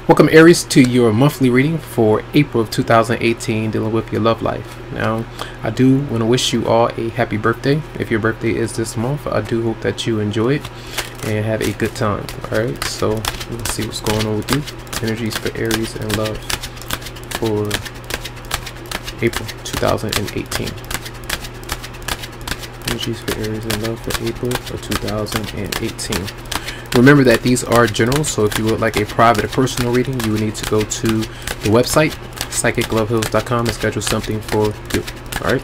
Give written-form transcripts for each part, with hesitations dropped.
Welcome, Aries, to your monthly reading for April of 2018, dealing with your love life. Now, I do want to wish you all a happy birthday. If your birthday is this month, I do hope that you enjoy it and have a good time. Alright, so let's see what's going on with you. Energies for Aries and love for April 2018. Energies for Aries and love for April of 2018. Remember that these are general, so if you would like a private or personal reading, you would need to go to the website Psychicloveheals.com and schedule something for you. Alright?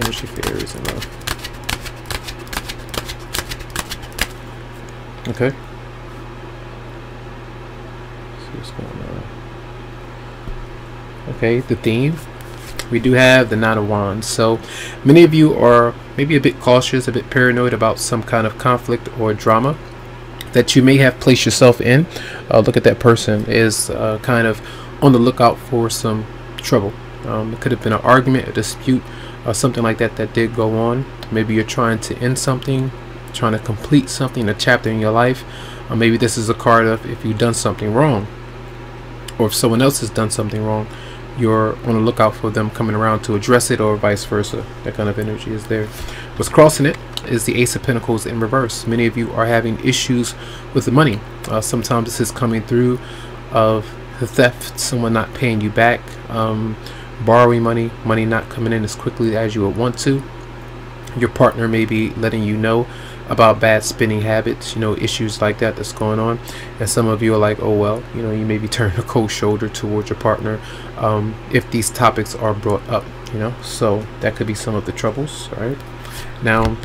Energy for Aries and love. Okay. Let's see what's going on. Okay, the theme. We do have the Nine of Wands. So many of you are maybe a bit cautious, a bit paranoid about some kind of conflict or drama that you may have placed yourself in. Look at that person is kind of on the lookout for some trouble. It could have been an argument, a dispute, something like that that did go on. Maybe you're trying to end something, trying to complete something, a chapter in your life. Maybe this is a card of if you've done something wrong, or if someone else has done something wrong, you're on the lookout for them coming around to address it, or vice versa. That kind of energy is there. What's crossing it is the Ace of Pentacles in reverse. Many of you are having issues with the money. Sometimes this is coming through of the theft, someone not paying you back, borrowing money, money not coming in as quickly as you would want to. Your partner may be letting you know about bad spending habits, issues like that that's going on, and some of you are like, oh well, you may be turning a cold shoulder towards your partner if these topics are brought up, so that could be some of the troubles. All right, now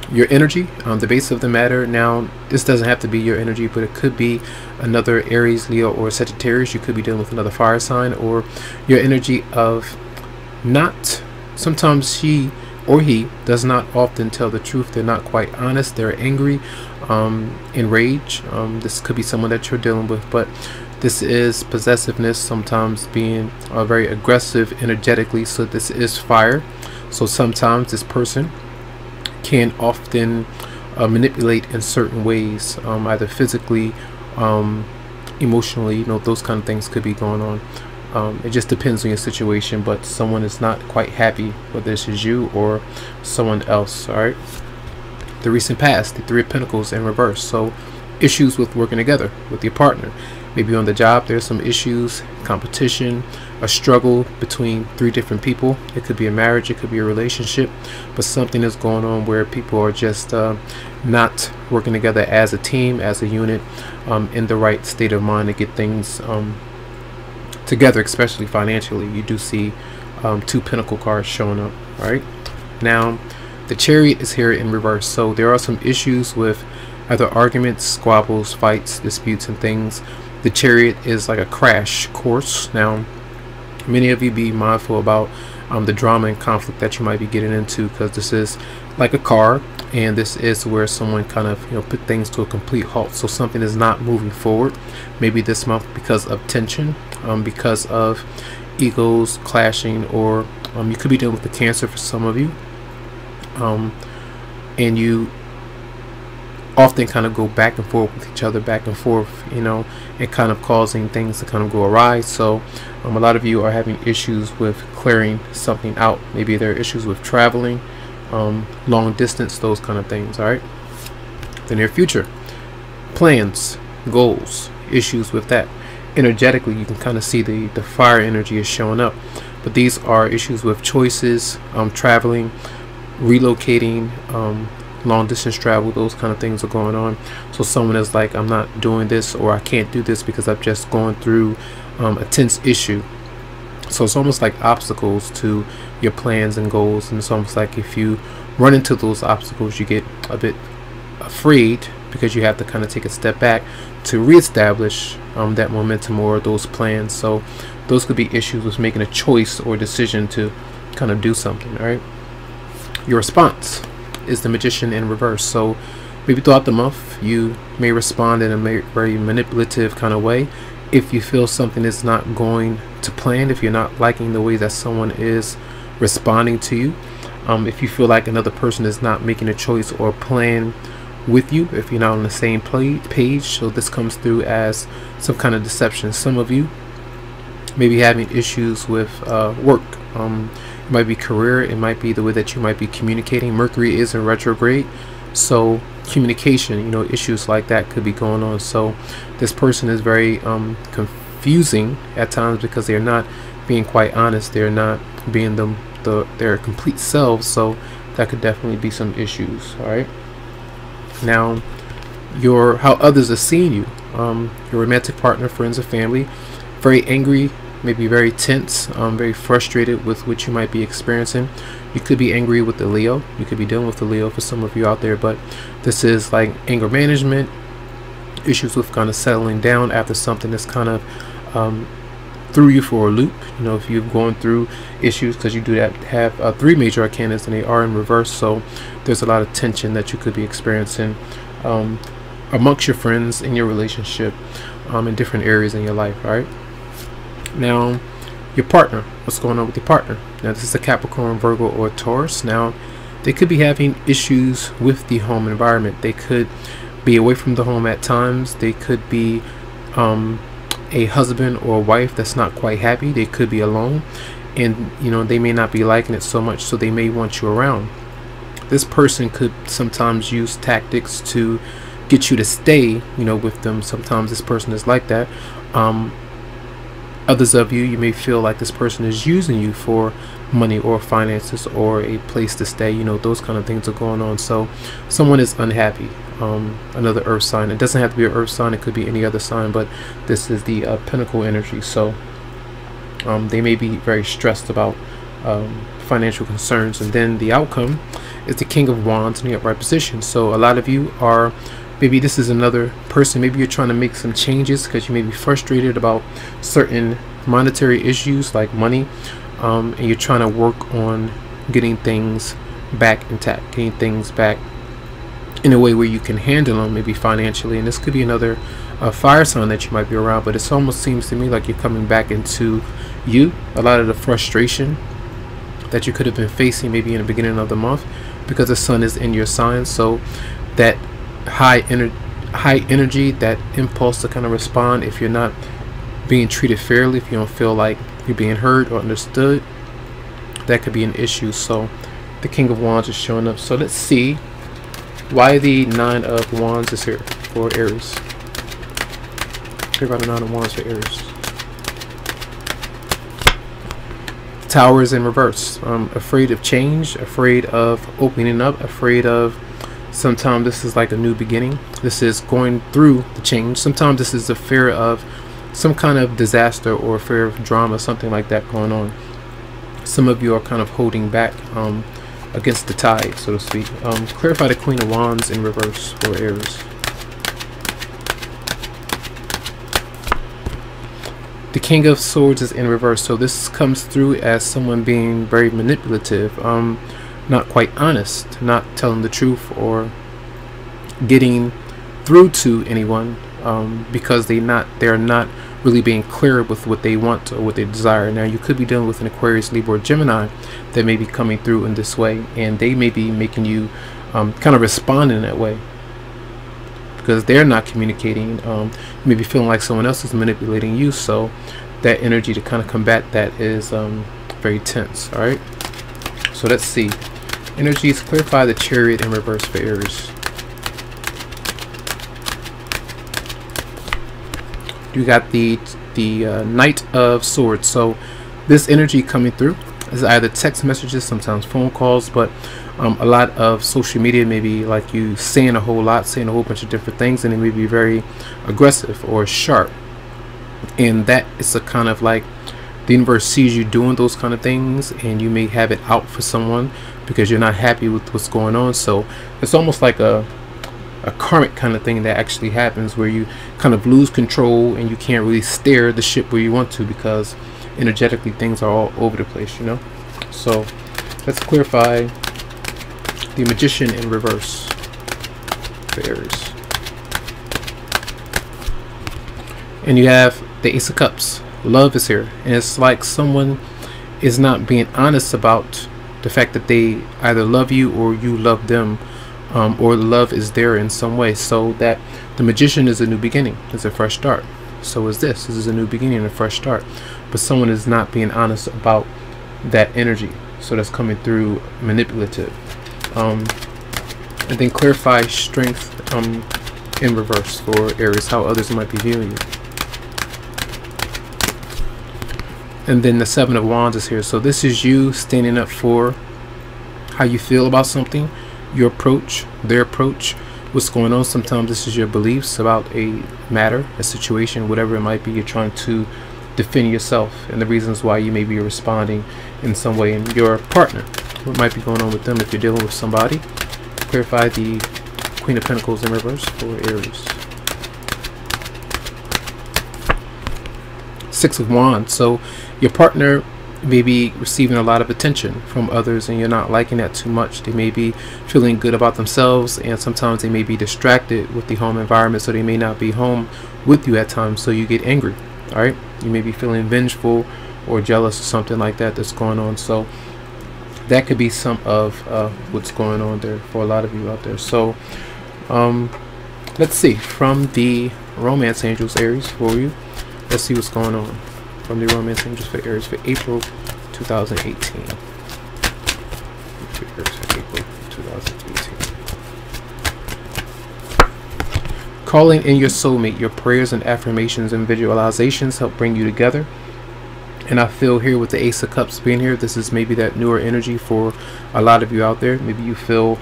your energy, the base of the matter. Now, this doesn't have to be your energy, but it could be another Aries, Leo, or Sagittarius. You could be dealing with another fire sign, or your energy of not, sometimes she or he does not often tell the truth. They're not quite honest. They're angry, enraged. This could be someone that you're dealing with, but this is possessiveness, sometimes being very aggressive energetically. So this is fire. So sometimes this person can often manipulate in certain ways, either physically, emotionally, those kind of things could be going on. It just depends on your situation, but someone is not quite happy whether this is you or someone else. All right, the recent past, the Three of Pentacles in reverse. So issues with working together with your partner. Maybe on the job there's some issues, competition, a struggle between three different people. It could be a marriage, it could be a relationship, but something is going on where people are just not working together as a team, as a unit, in the right state of mind to get things together, especially financially. You do see two Pentacle cards showing up. All right, now the Chariot is here in reverse. So there are some issues with either arguments, squabbles, fights, disputes, and things. The Chariot is like a crash course. Now, many of you be mindful about the drama and conflict that you might be getting into, because this is like a car, and this is where someone kind of put things to a complete halt. So something is not moving forward, maybe this month, because of tension, because of egos clashing, or you could be dealing with the Cancer for some of you, and you often kind of go back and forth with each other, back and forth, and kind of causing things to kind of go awry. So a lot of you are having issues with clearing something out. Maybe there are issues with traveling, long distance, those kind of things. All right, the near future, plans, goals, issues with that. Energetically, you can kind of see the fire energy is showing up, but these are issues with choices, traveling, relocating, long distance travel, those kind of things are going on. So someone is like, I'm not doing this, or I can't do this because I've just gone through a tense issue. So it's almost like obstacles to your plans and goals, and it's almost like if you run into those obstacles, you get a bit afraid, because you have to kind of take a step back to reestablish that momentum or those plans. So those could be issues with making a choice or decision to kind of do something. All right, your response is the Magician in reverse. So maybe throughout the month you may respond in a very manipulative kind of way. If you feel something is not going to plan, if you're not liking the way that someone is responding to you, if you feel like another person is not making a choice or plan with you if you're not on the same page. So this comes through as some kind of deception. Some of you may be having issues with work. It might be career, it might be the way that you might be communicating. Mercury is in retrograde, so communication, you know, issues like that could be going on. So this person is very confusing at times because they're not being quite honest, they're not being their complete selves. So that could definitely be some issues. All right, now how others are seeing you, your romantic partner, friends, or family, very angry, maybe very tense, very frustrated with what you might be experiencing. You could be angry with the Leo, you could be dealing with the Leo for some of you out there, but this is like anger management, issues with kind of settling down after something that's kind of threw you for a loop. You know, if you've gone through issues, because you do have 3 major arcana and they are in reverse, so there's a lot of tension that you could be experiencing amongst your friends, in your relationship, in different areas in your life. All right, now your partner, what's going on with your partner? Now this is a Capricorn, Virgo, or Taurus. Now they could be having issues with the home environment. They could be away from the home at times. They could be a husband or a wife that's not quite happy. They could be alone, and you know, they may not be liking it so much, so they may want you around. This person could sometimes use tactics to get you to stay, you know, with them. Sometimes this person is like that. Others of you may feel like this person is using you for money or finances or a place to stay. You know, those kind of things are going on. So someone is unhappy. Another earth sign. It doesn't have to be an earth sign, it could be any other sign, but this is the Pentacle energy. So they may be very stressed about financial concerns. And then the outcome is the King of Wands in the upright position. So a lot of you are, maybe this is another person, maybe you're trying to make some changes because you may be frustrated about certain monetary issues like money, and you're trying to work on getting things back intact, getting things back in a way where you can handle them, maybe financially. And this could be another fire sign that you might be around, but it almost seems to me like you're coming back into you. A lot of the frustration that you could have been facing maybe in the beginning of the month, because the sun is in your sign. So that high energy, that impulse to kind of respond, if you're not being treated fairly, if you don't feel like you're being heard or understood, that could be an issue. So the King of Wands is showing up. So let's see why the 9 of Wands is here for Aries. Hear about the 9 of Wands for Aries. Tower is in reverse. Afraid of change, afraid of opening up, afraid of, sometimes this is like a new beginning. This is going through the change. Sometimes this is a fear of some kind of disaster or fear of drama, something like that going on. Some of you are kind of holding back against the tide, so to speak. Clarify the Queen of Wands in reverse for Aries. The King of Swords is in reverse, so this comes through as someone being very manipulative, not quite honest, not telling the truth or getting through to anyone, because they're not really being clear with what they want or what they desire. Now you could be dealing with an Aquarius, Libra, or Gemini that may be coming through in this way, and they may be making you kind of respond in that way because they're not communicating. You may be feeling like someone else is manipulating you, so that energy to kind of combat that is very tense. All right, so let's see. Energies, clarify the Chariot in reverse for Aries. You got the Knight of Swords. So this energy coming through is either text messages, sometimes phone calls, but a lot of social media, maybe like you saying a whole lot, saying a whole bunch of different things, and it may be very aggressive or sharp. And that is a kind of like the universe sees you doing those kind of things, and you may have it out for someone because you're not happy with what's going on. So it's almost like a karmic kind of thing that actually happens, where you kind of lose control and you can't really steer the ship where you want to because energetically things are all over the place, you know. So let's clarify the Magician in reverse for Aries. And you have the Ace of Cups. Love is here, and it's like someone is not being honest about the fact that they either love you or you love them. or love is there in some way. So that the Magician is a new beginning, it's a fresh start. So is this is a new beginning, a fresh start. But someone is not being honest about that energy, so that's coming through manipulative. And then clarify strength in reverse for Aries, how others might be viewing you. And then the Seven of Wands is here. So this is you standing up for how you feel about something, your approach, their approach, what's going on. Sometimes this is your beliefs about a matter, a situation, whatever it might be. You're trying to defend yourself and the reasons why you may be responding in some way. And your partner, what might be going on with them if you're dealing with somebody. Clarify the Queen of Pentacles in reverse for Aries. Six of Wands. So your partner may be receiving a lot of attention from others and you're not liking that too much. They may be feeling good about themselves, and sometimes they may be distracted with the home environment, so they may not be home with you at times, so you get angry. All right, you may be feeling vengeful or jealous or something like that that's going on. So that could be some of what's going on there for a lot of you out there. So let's see from the Romance Angels, Aries, for you. Let's see what's going on from the Romance Angels for Aries for April 2018. For Aries for April 2018. Calling in your soulmate. Your prayers and affirmations and visualizations help bring you together. And I feel here with the Ace of Cups being here, this is maybe that newer energy for a lot of you out there. Maybe you feel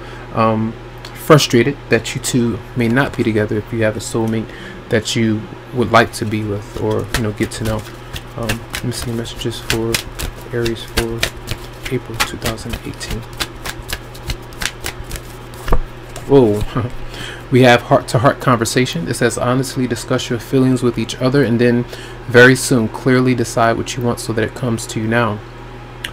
frustrated that you two may not be together if you have a soulmate that you would like to be with, or get to know. Let me see messages for Aries for April 2018. Whoa. We have heart-to-heart conversation. It says honestly discuss your feelings with each other, and then very soon clearly decide what you want so that it comes to you now.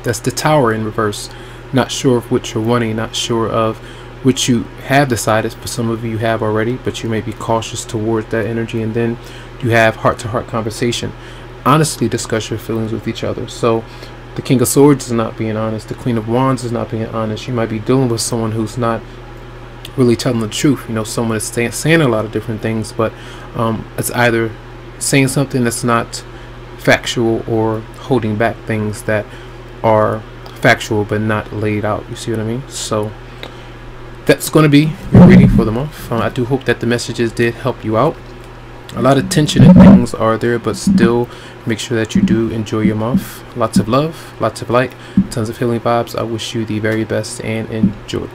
That's the Tower in reverse. Not sure of what you're wanting, not sure of which you have decided. For some of you have already, but you may be cautious towards that energy. And then you have heart-to-heart conversation. Honestly discuss your feelings with each other. So the King of Swords is not being honest. The Queen of Wands is not being honest. You might be dealing with someone who's not really telling the truth. Someone is saying a lot of different things, but it's either saying something that's not factual or holding back things that are factual but not laid out. You see what I mean? So that's going to be your reading for the month. I do hope that the messages did help you out. A lot of tension and things are there, but still make sure that you do enjoy your month. Lots of love, lots of light, tons of healing vibes. I wish you the very best and enjoy.